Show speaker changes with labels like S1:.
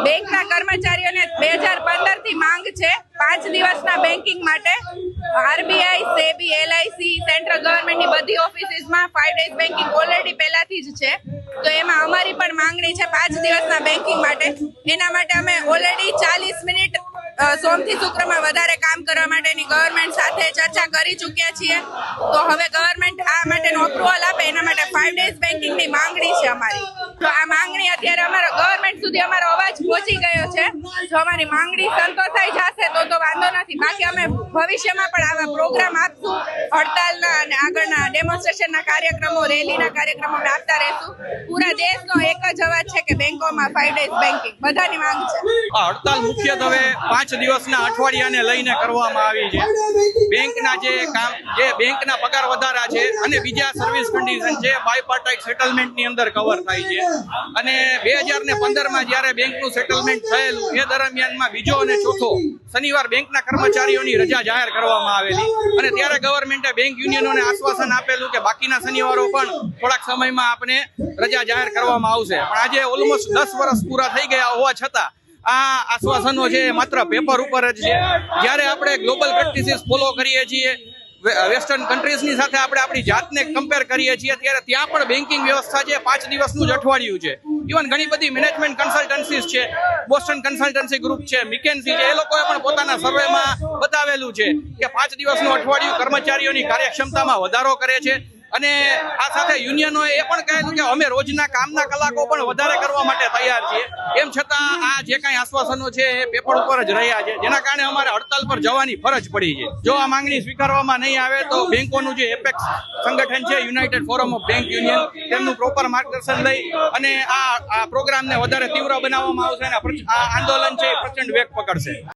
S1: બેંકના કર્મચારીઓને 2015 થી માંગ છે 5 દિવસના બેન્કિંગ માટે. આરબીઆઈ, સેબી, એલઆઈસી, સેન્ટ્રલ ગવર્મેન્ટની બધી ઓફિસીસમાં 5 ડેઝ બેન્કિંગ ઓલરેડી પહેલાથી જ છે. તો એમાં અમારી પણ માંગણી છે 5 દિવસના બેન્કિંગ માટે. એના માટે અમે ઓલરેડી 40 મિનિટ સોમથી શુક્રમાં વધારે કામ કરવા માટેની ગવર્મેન્ટ સાથે ચર્ચા કરી ચૂક્યા છીએ. તો હવે ગવર્મેન્ટ આ માટેનો અપ્રુવલ આપે એના માટે 5 ડેઝ બેન્કિંગની માંગણી છે અમારી. તો આ માંગણી અત્યારે અમારો ગવર્મેન્ટ સુધી અમારો અવાજ પહોંચી ગયો છે. જો અમારી માંગણી સંતોષાઈ જશે તો વાંધો નથી. બાકી અમે ભવિષ્યમાં પણ આવા પ્રોગ્રામ આપશું. હડતાલના અને આગળના ડેમોન્સ્ટ્રેશનના કાર્યક્રમો, રેલીના કાર્યક્રમો અમે આપતા રહેશું. પૂરા દેશનો એક જ અવાજ છે કે બેંકોમાં 5 ડેઝ બેન્કિંગ બધાની માંગ છે.
S2: હડતાલ મુખ્યત્વે 5 દિવસના અઠવાડિયાને લઈને કરવામાં આવી છે. બેંકના જે બેંકના પગાર વધારા છે અને બીજા સર્વિસ કન્ડિશન છે બાયપાર્ટાઇટ સેટલમેન્ટની અંદર કવર થાય છે. અને 2015માં જ્યારે બેંકનું સેટલમેન્ટ થયેલું એ દરમિયાનમાં બીજો અને ચોથો શનિવાર બેંકના કર્મચારીઓની રજા જાહેર કરવામાં આવેલી અને ત્યારે ગવર્મેન્ટે બેંક યુનિયનોને આશ્વાસન આપેલું કે બાકીના શનિવારો પણ થોડાક સમયમાં આપણે રજા જાહેર કરવામાં આવશે. પણ આજે ઓલમોસ્ટ 10 વર્ષ પૂરા થઈ ગયા હોવા છતાં આ આશ્વાસનો છે માત્ર પેપર ઉપર જ છે. જ્યારે આપણે ગ્લોબલ પ્રેક્ટિસીસ ફોલો કરીએ છીએ, વેસ્ટર્ન કન્ટ્રીઝની સાથે આપણે આપણી જાતને કમ્પેર કરીએ છીએ, ત્યારે ત્યાં પણ બેન્કિંગ વ્યવસ્થા છે 5 દિવસનું જ અઠવાડિયું છે. ઇવન ઘણી બધી મેનેજમેન્ટ કન્સલ્ટન્સીસ છે, બોસ્ટન કન્સલ્ટન્સી ગ્રુપ છે, મિકેન્સી છે, એ લોકોએ પણ પોતાના સર્વેમાં બતાવેલું છે કે 5 દિવસનું અઠવાડિયું કર્મચારીઓની કાર્યક્ષમતામાં વધારો કરે છે. અને આ સાથે યુનિયનોએ એ પણ કહેલું કે અમે રોજના કામના કલાકો પણ વધારે કરવા માટે તૈયાર છીએ. એમ છતાં આ જે કાંઈ આશ્વાસનો છે એ પેપર ઉપર જ રહ્યા છે, જેના કારણે અમારે હડતાલ પર જવાની ફરજ પડી છે. જો આ માંગણી સ્વીકારવામાં નહીં આવે તો બેંકોનું જે એપેક્સ સંગઠન છે, United forum of bank union, તેમનું પ્રોપર માર્ગદર્શન લઈ અને આ પ્રોગ્રામને વધારે તીવ્ર બનાવવામાં આવશે અને આ આંદોલન છે એ પ્રચંડ વેગ પકડશે.